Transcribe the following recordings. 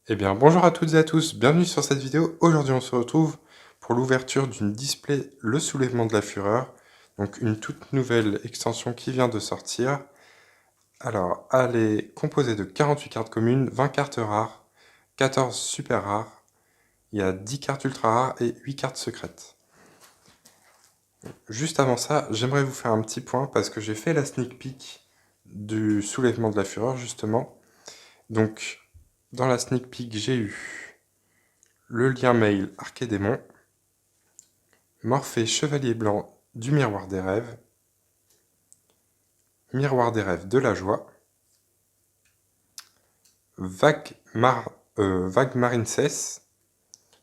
Eh bien, bonjour à toutes et à tous, bienvenue sur cette vidéo. Aujourd'hui, on se retrouve pour l'ouverture d'une display Le Soulèvement de la Fureur, donc une toute nouvelle extension qui vient de sortir. Alors, elle est composée de 48 cartes communes, 20 cartes rares, 14 super rares, il y a 10 cartes ultra rares et 8 cartes secrètes. Juste avant ça, j'aimerais vous faire un petit point parce que j'ai fait la sneak peek du Soulèvement de la Fureur, justement. Donc, dans la sneak peek, j'ai eu le lien mail Archédémon, Morphée Chevalier Blanc du Miroir des Rêves, Miroir des Rêves de la Joie, Vague Marincess,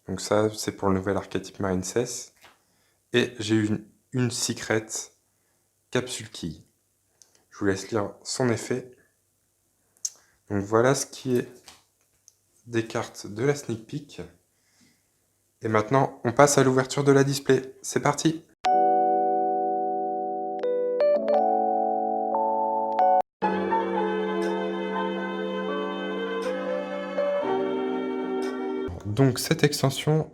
donc ça c'est pour le nouvel archétype Marincess, et j'ai eu une secrète Capsule Quille. Je vous laisse lire son effet. Donc voilà ce qui est des cartes de la sneak peek. Et maintenant, on passe à l'ouverture de la display. C'est parti! Donc cette extension,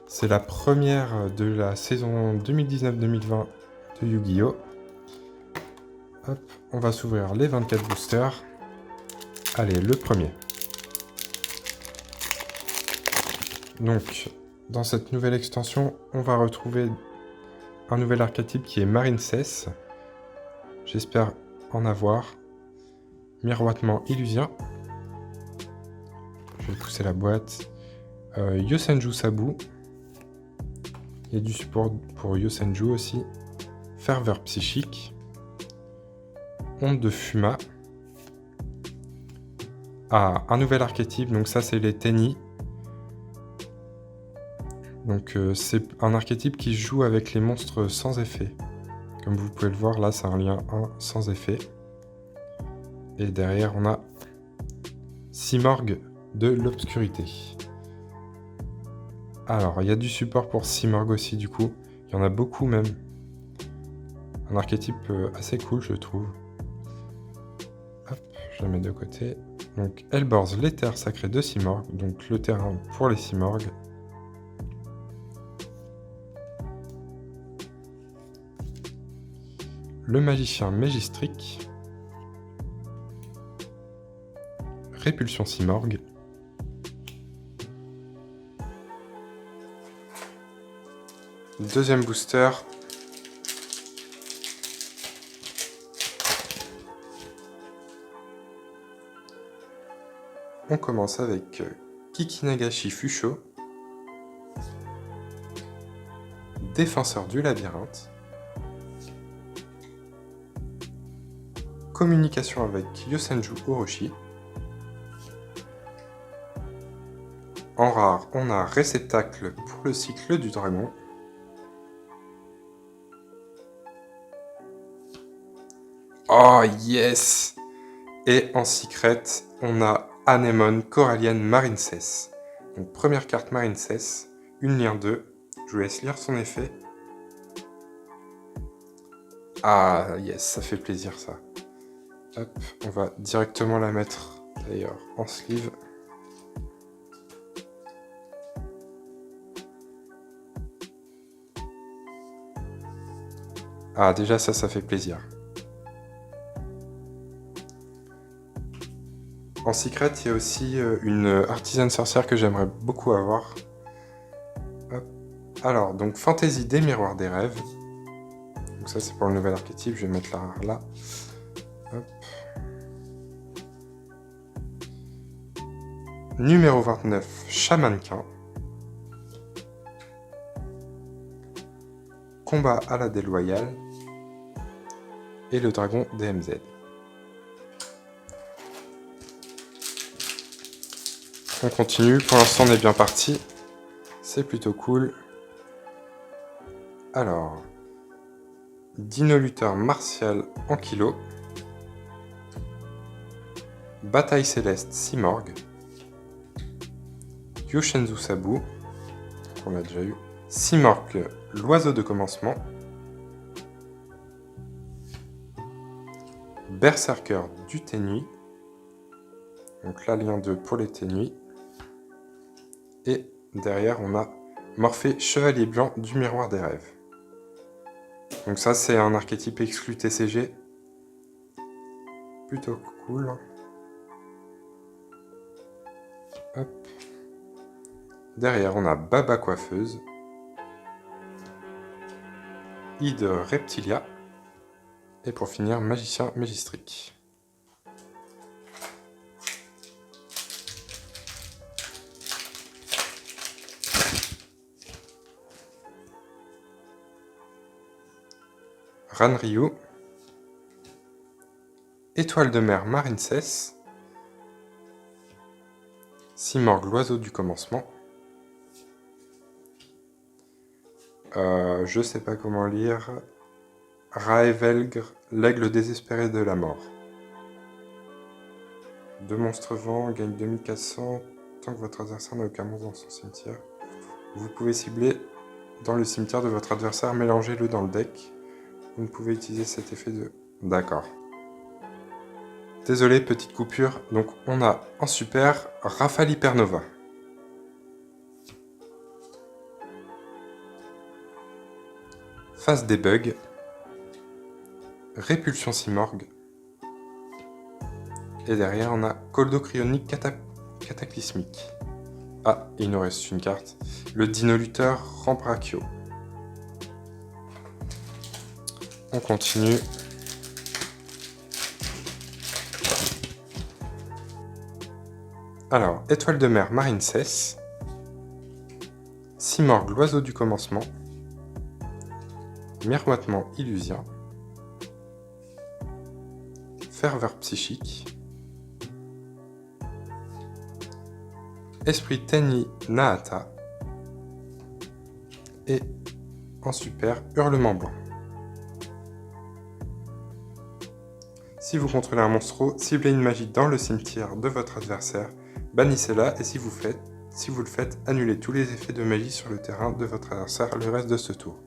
c'est la première de la saison 2019-2020 de Yu-Gi-Oh! Hop, on va s'ouvrir les 24 boosters. Allez, le premier. Donc, dans cette nouvelle extension, on va retrouver un nouvel archétype qui est Marincess. J'espère en avoir. Miroitement illusien. Je vais pousser la boîte. Yosenju Sabu. Il y a du support pour Yosenju aussi. Ferveur psychique. Onde de Fuma. Ah, un nouvel archétype, donc ça c'est les Tenni. Donc c'est un archétype qui joue avec les monstres sans effet. Comme vous pouvez le voir, là c'est un lien 1 sans effet. Et derrière on a Simorgue de l'obscurité. Alors il y a du support pour Simorgue aussi du coup. Il y en a beaucoup même. Un archétype assez cool je trouve. Hop, je la mets de côté. Donc Elborz, l'éther sacré de Simorgue. Donc le terrain pour les Simorgues. Le magicien Mégistric. Répulsion Simorgue. Deuxième booster. On commence avec Kikinagashi Fusho. Défenseur du labyrinthe. Communication avec Yosenju Orochi. En rare, on a réceptacle pour le cycle du dragon. Oh yes! Et en secret, on a Anemone Corallienne Marincess. Donc première carte Marincess, une lien 2. Je vous laisse lire son effet. Ah yes, ça fait plaisir ça. Hop, on va directement la mettre d'ailleurs en sleeve. Ah déjà ça fait plaisir. En secret, il y a aussi une artisane sorcière que j'aimerais beaucoup avoir. Hop. Alors, donc Fantaisie des miroirs des rêves. Donc ça c'est pour le nouvel archétype, je vais mettre la rare là. Hop. Numéro 29, Chamanquin. Combat à la déloyale. Et le dragon DMZ. On continue, pour l'instant on est bien parti. C'est plutôt cool. Alors, Dino Luther martial en kilo. Bataille céleste Simorgue. Yoshenzu Sabu, qu'on a déjà eu. Simorgue, l'oiseau de commencement. Berserker du Ténuit. Donc là, lien 2 pour les Ténuits. Et derrière, on a Morphée, chevalier blanc du miroir des rêves. Donc ça, c'est un archétype exclu TCG. Plutôt cool. Hop. Derrière, on a Baba coiffeuse. Hydre reptilia. Et pour finir, magicien mégistrique. Ranryu. Étoile de mer Marincess. Simorgh, l'oiseau du commencement. Je sais pas comment lire. Raevelgr, l'aigle désespéré de la mort. 2 monstres vents, gagne 2400 tant que votre adversaire n'a aucun monstre dans son cimetière. Vous pouvez cibler dans le cimetière de votre adversaire, mélangez-le dans le deck. Vous ne pouvez utiliser cet effet de... D'accord. Désolé, petite coupure. Donc on a en super Rafale Hypernova. Phase des bugs. Répulsion Simorgh. Et derrière, on a Coldo Cryonique Cataclysmique. Ah, il nous reste une carte. Le Dino-Lutteur Rambrachio. On continue. Alors, Étoile de mer Marincess. Simorgh, l'oiseau du commencement. Miroitement illusien. Ferveur psychique. Esprit Tenyi Nahata. Et en super, Hurlement blanc. Si vous contrôlez un monstre, ciblez une magie dans le cimetière de votre adversaire, bannissez-la et si vous le faites, annulez tous les effets de magie sur le terrain de votre adversaire le reste de ce tour.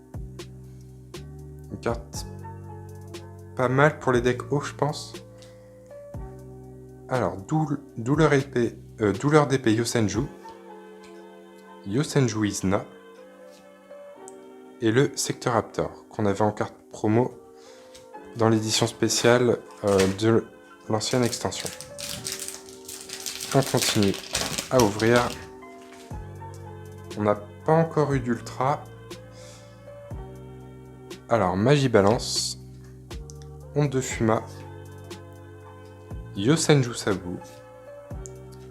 Une carte pas mal pour les decks hauts, je pense. Alors, douleur d'épée Yosenju, Yosenju Izna, et le Sectoraptor, qu'on avait en carte promo dans l'édition spéciale de l'ancienne extension. On continue à ouvrir. On n'a pas encore eu d'ultra. Alors, Magie Balance, Onde de Fuma, Yosenju Sabu,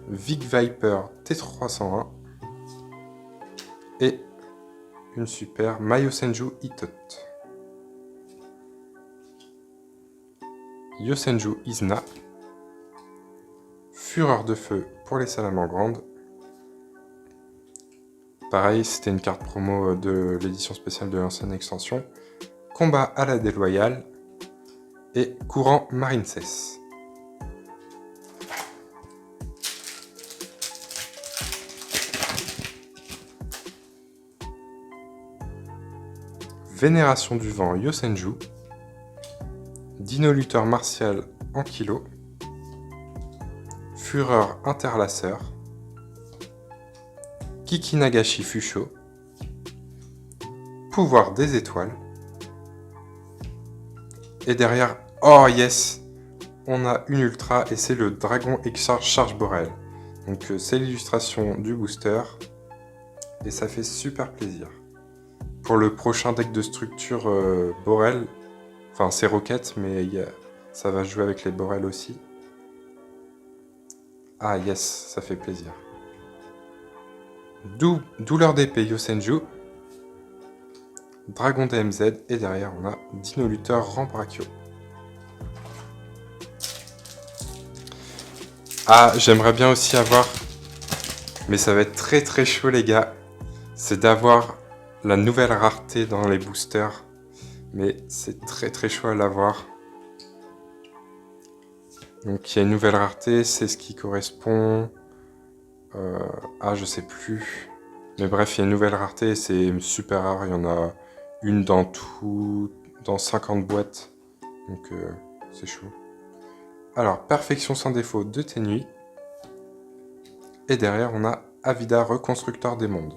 Vic Viper T301 et une super Mayosenju Itot. Yosenju Izna, Fureur de feu pour les salamandres. Pareil, c'était une carte promo de l'édition spéciale de l'ancienne extension. Combat à la déloyale et Courant Marincess. Vénération du vent Yosenju. Dino-Lutteur martial Ankylo. Fureur interlaceur. Kikinagashi Fusho. Pouvoir des étoiles. Et derrière, oh yes, on a une ultra et c'est le Dragon Excharge Charge Borel. Donc c'est l'illustration du booster et ça fait super plaisir. Pour le prochain deck de structure Borel, enfin c'est Rocket mais ça va jouer avec les Borel aussi. Ah yes, ça fait plaisir. Douleur d'épée Yosenju. Dragon DMZ et derrière on a Dino-Lutteur Rambrachio. Ah, j'aimerais bien aussi avoir, mais ça va être très très chaud les gars, c'est d'avoir la nouvelle rareté dans les boosters, mais c'est très très chaud à l'avoir. Donc il y a une nouvelle rareté, c'est ce qui correspond... je sais plus. Mais bref, il y a une nouvelle rareté, c'est super rare, il y en a une dans 50 boîtes. Donc c'est chaud. Alors, Perfection sans défaut de Tenui. Et derrière, on a Avida, reconstructeur des mondes.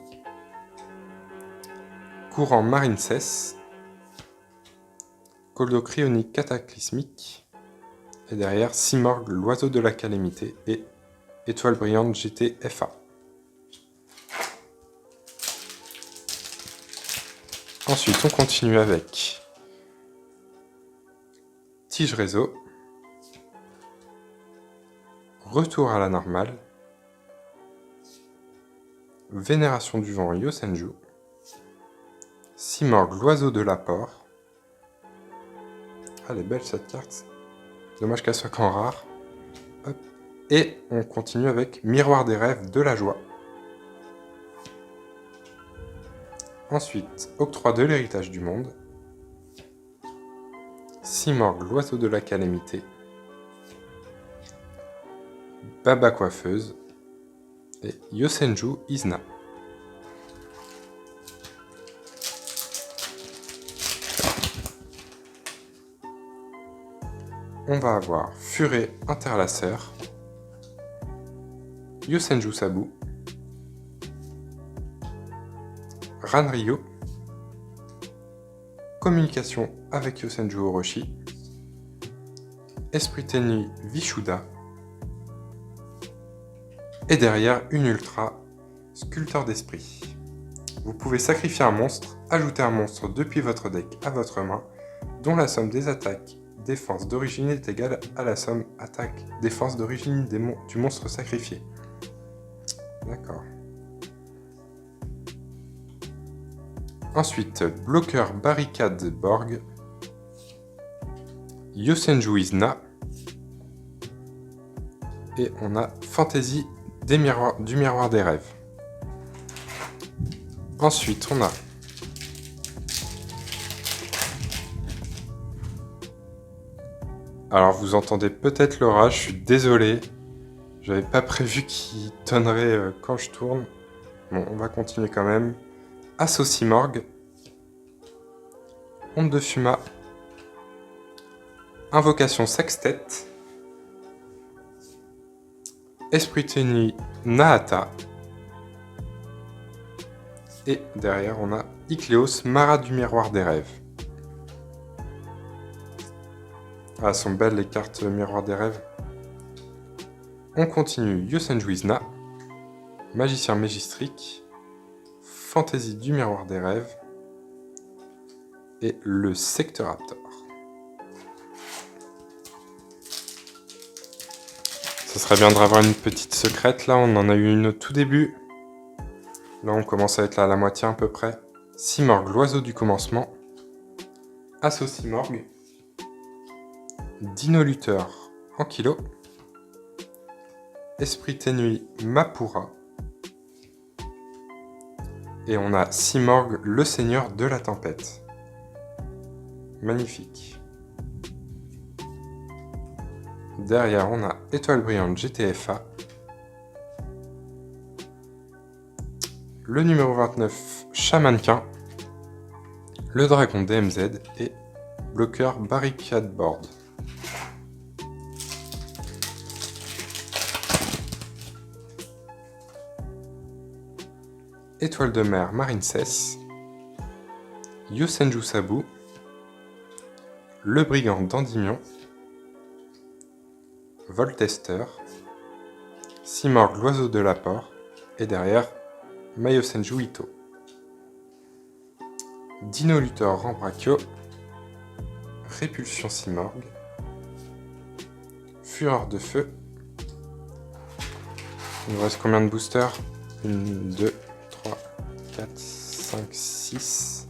Courant Marincess. Coldo cryonique cataclysmique. Et derrière, Simorgh, l'oiseau de la calamité. Et Étoile brillante GTFA. Ensuite, on continue avec Tige réseau. Retour à la normale. Vénération du vent Yosenju. Simorgh, l'oiseau de l'apport. Elle est belle cette carte. Dommage qu'elle soit qu'en rare. Hop. Et on continue avec Miroir des rêves de la joie. Ensuite, Octroi de l'héritage du monde. Simorgh, l'oiseau de la calamité. Baba coiffeuse. Et Yosenju Izna. On va avoir Furet interlaceur. Yosenju Sabu. Ranryo. Communication avec Yosenju Orochi. Esprit Tenui Vishuda. Et derrière, une ultra, Sculpteur d'esprit. Vous pouvez sacrifier un monstre, ajouter un monstre depuis votre deck à votre main, dont la somme des attaques défense d'origine est égale à la somme attaque défense d'origine du monstre sacrifié. D'accord. Ensuite, bloqueur barricade Borg. Yosenju Izna. Et on a Fantaisie du miroir des rêves. Ensuite, on a alors vous entendez peut-être l'orage, je suis désolé. J'avais pas prévu qu'il tonnerait quand je tourne. Bon, on va continuer quand même. Assaut Simorgh. Onde de Fuma. Invocation Sextet. Esprit Tenui Nahata. Et derrière, on a Icléos, Mara du miroir des rêves. Ah, sont belles les cartes miroir des rêves. On continue Yosenju Izna, Magicien Mégistrique, Fantaisie du miroir des rêves et le Sectoraptor. Ça serait bien de avoir une petite secrète là, on en a eu une au tout début. Là on commence à être là à la moitié à peu près. Simorgh, l'oiseau du commencement. Assaut Simorgh. Dino Lutteur Ankylo. Esprit Tenui Mapura. Et on a Simorgh, le seigneur de la tempête. Magnifique. Derrière, on a Étoile brillante GTFA. Le numéro 29, Shamanquin. Le dragon DMZ et bloqueur Barricade Board. Étoile de mer Marincess. Yosenju Sabu. Le brigand d'Endymion. Voltester. Simorgh, l'oiseau de l'apport. Et derrière, Mayosenju Ito. Dino Lutteur Rambrachio. Répulsion Simorgh. Fureur de feu. Il nous reste combien de boosters? 1, 2, 3, 4, 5, 6,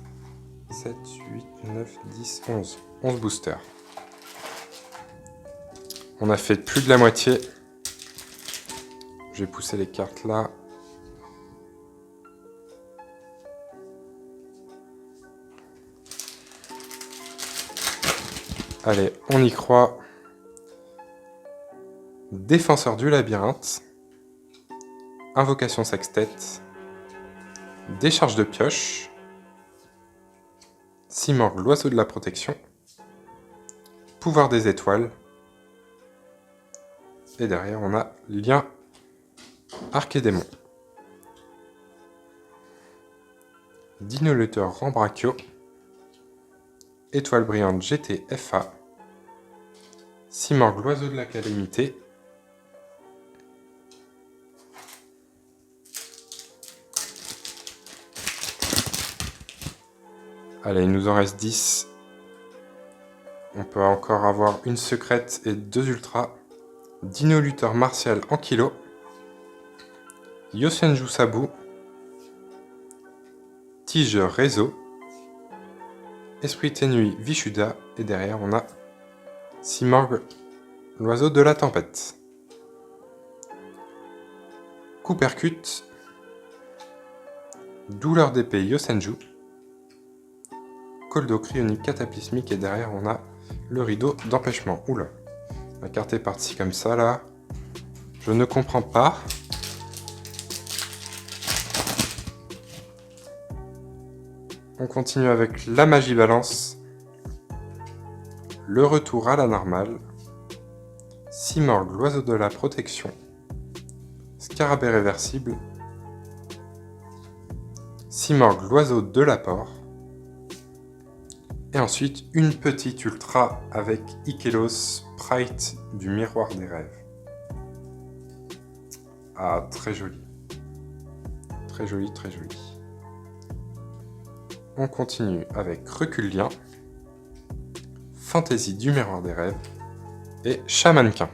7, 8, 9, 10, 11. 11 boosters. On a fait plus de la moitié. Je vais pousser les cartes là. Allez, on y croit. Défenseur du labyrinthe. Invocation Sextet. Décharge de pioche. Simorgh, l'oiseau de la protection. Pouvoir des étoiles. Et derrière, on a lien Arc et démon. Dino-lutteur Rambrachio, Étoile brillante GT-FA, Simorgh l'oiseau de la calamité, allez, il nous en reste 10. On peut encore avoir une secrète et 2 ultras. Dino-lutteur martial Ankylo, Yosenju Sabu, Tige Réseau, Esprit Ténui Vishuda, et derrière on a Simorgh, l'oiseau de la tempête. Coup percute, Douleur d'épée Yosenju, Coldo cryonique cataclysmique, et derrière on a le rideau d'empêchement. Oula, la carte est partie comme ça là. Je ne comprends pas. On continue avec la magie balance. Le retour à la normale. Simorgh l'oiseau de la protection. Scarabée réversible. Simorgh l'oiseau de l'apport. Et ensuite une petite ultra avec Ikelos, Sprite du miroir des rêves. Ah, très joli. Très joli, très joli. On continue avec Reculien, Fantaisie du miroir des rêves et Chamanquin.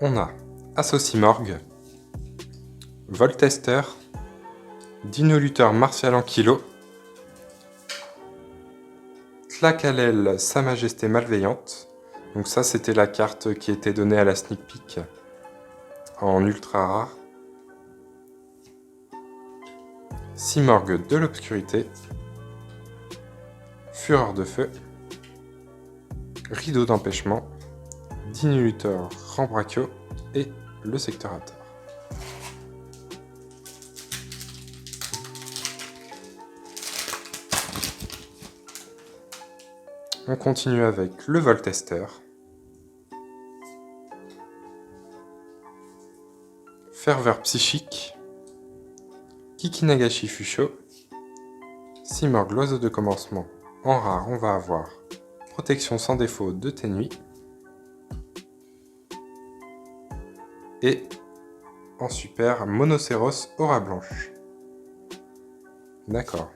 On a Assosimorgh, Voltester, Dino-lutteur martial Ankylo, Tlakalel, Sa Majesté Malveillante. Donc ça, c'était la carte qui était donnée à la sneak peek en ultra rare. Simorgh de l'obscurité, Fureur de feu, Rideau d'empêchement, Dino-lutteur Rambrachio et le secteur à tort. On continue avec le Voltester, Ferveur psychique, Kikinagashi Fusho, Simorgh l'oiseau de commencement. En rare, on va avoir Protection sans défaut de Ténui. Et en super, Monocéros Aura Blanche. D'accord.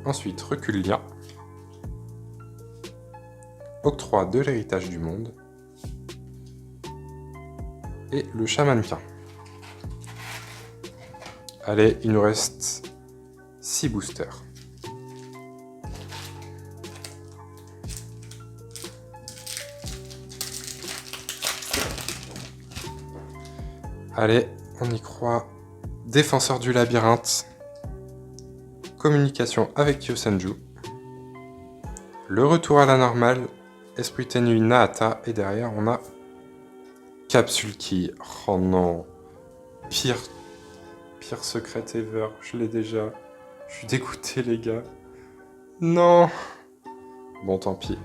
Ensuite, Reculien, Octroi de l'héritage du monde. Et le Chamanquin. Allez, il nous reste 6 boosters. Allez, on y croit. Défenseur du labyrinthe. Communication avec Yosenju. Le retour à la normale. Esprit ténue Nahata. Et derrière, on a Capsule Key. Oh non. Pire secret ever. Je l'ai déjà. Je suis dégoûté, les gars. Non. Bon, tant pis.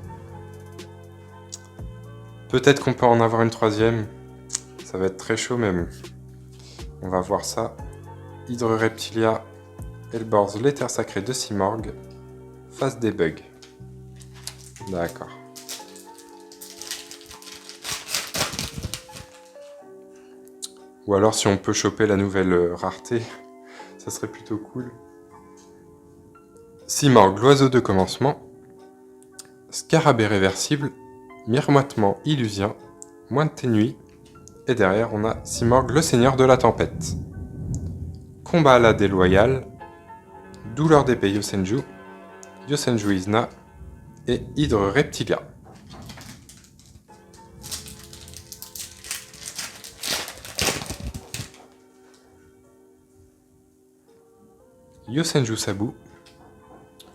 Peut-être qu'on peut en avoir une troisième. Ça va être très chaud même. On va voir ça. Hydre Reptilia, Elborz, l'éther sacré de Simorgh, face des bugs. D'accord. Ou alors si on peut choper la nouvelle rareté, ça serait plutôt cool. Simorgh, l'oiseau de commencement, Scarabée réversible, Miroitement illusien, Moine ténui, et derrière on a Simorgh, le seigneur de la tempête. Combat à la déloyale, Douleur d'épée Yosenju, Yosenju Izna et Hydre Reptilia. Yosenju Sabu,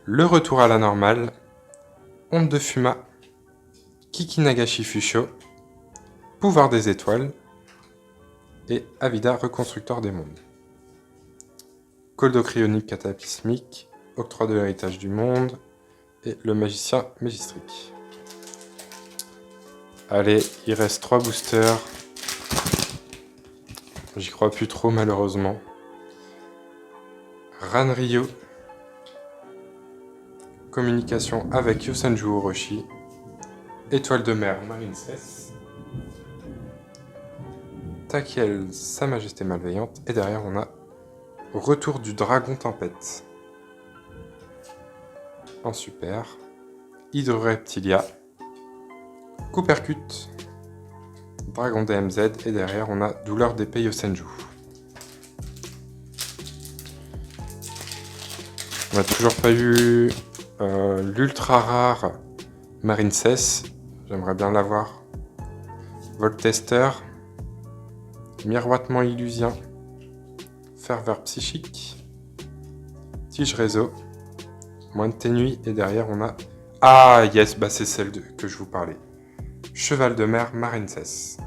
le retour à la normale, Onde de Fuma, Kikinagashi Fusho, Pouvoir des étoiles et Avida reconstructeur des mondes. Coldo cryonique cataclysmique, Octroi de l'héritage du monde et le magicien Magistrique. Allez, il reste 3 boosters. J'y crois plus trop malheureusement. Ranryu. Communication avec Yosenju Orochi. Étoile de mer Marincess. Takiel, Sa Majesté Malveillante. Et derrière on a Retour du Dragon Tempête. En super. Hydroreptilia. Coopercut. Dragon DMZ. Et derrière on a Douleur d'épée Yosenju. On n'a toujours pas eu l'ultra rare Marincess. J'aimerais bien l'avoir. Voltester. Miroitement illusien. Ferveur psychique. Tige réseau. Moine ténuis. Et derrière on a... Ah yes, bah c'est celle que je vous parlais. Cheval de mer Marincess.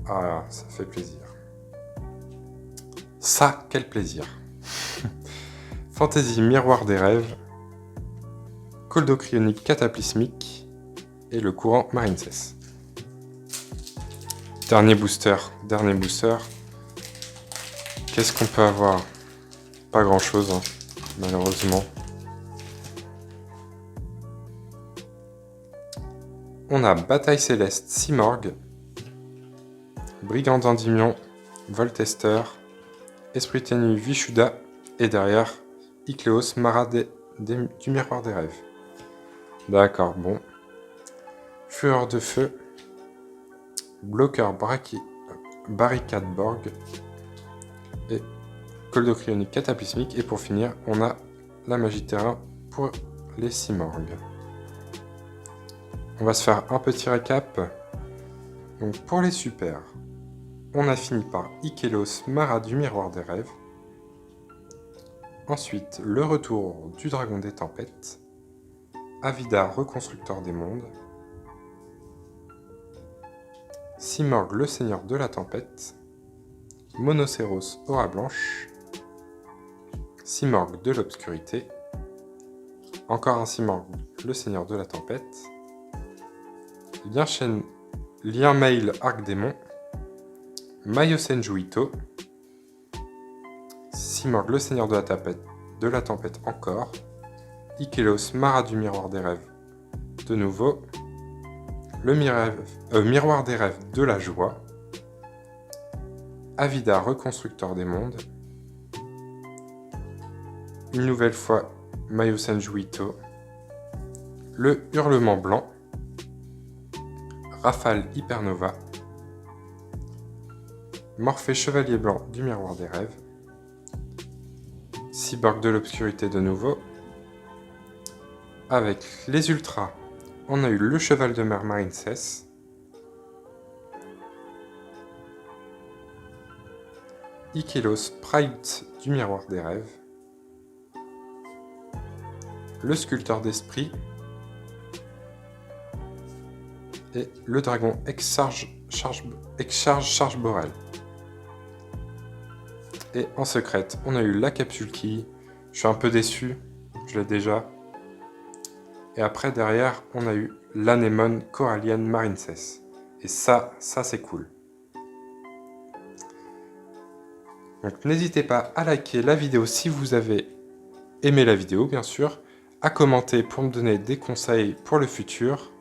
Ah, ça fait plaisir. Ça, quel plaisir. Fantaisie miroir des rêves. Coldocryonique cataclysmique. Et le courant Marincess. Dernier booster. Qu'est-ce qu'on peut avoir? Pas grand chose, hein, malheureusement. On a Bataille Céleste, Simorgue, Brigand d'Endymion, Voltester, Esprit Ténu, Vishuda, et derrière, Icléos, Mara du Miroir des Rêves. D'accord, bon. Fureur de Feu, Bloqueur Barricade Borg, et Coldocryonique cataclysmique. Et pour finir, on a la magie de terrain pour les Simorgues. On va se faire un petit récap. Donc pour les super, on a fini par Ikelos, Mara du Miroir des Rêves. Ensuite, le retour du Dragon des Tempêtes. Avidar, Reconstructeur des Mondes. Simorgue, le Seigneur de la Tempête. Monocéros, Aura Blanche. Simorgue de l'Obscurité. Encore un Simorgue, le Seigneur de la Tempête. Lien Mail, Arc Démon. Mayosenju Ito. Simorgue, le Seigneur de la Tempête encore. Ikelos, Mara du Miroir des Rêves de nouveau. Le Miroir des Rêves de la Joie. Avidar, Reconstructeur des Mondes. Une nouvelle fois, Mayosenju Ito. Le Hurlement Blanc. Rafale Hypernova. Morphée Chevalier Blanc du Miroir des Rêves. Cyborg de l'Obscurité de nouveau. Avec les Ultras, on a eu le Cheval de mer Marincess. Ikelos Pride du Miroir des Rêves. Le Sculpteur d'Esprit. Et le Dragon Excharge Borel. Et en secrète, on a eu la capsule Key. Je suis un peu déçu, je l'ai déjà. Et après, derrière, on a eu l'Anémone Corallienne Marincess. Et ça c'est cool. Donc n'hésitez pas à liker la vidéo si vous avez aimé la vidéo, bien sûr. À commenter pour me donner des conseils pour le futur.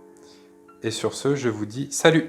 Et sur ce, je vous dis salut!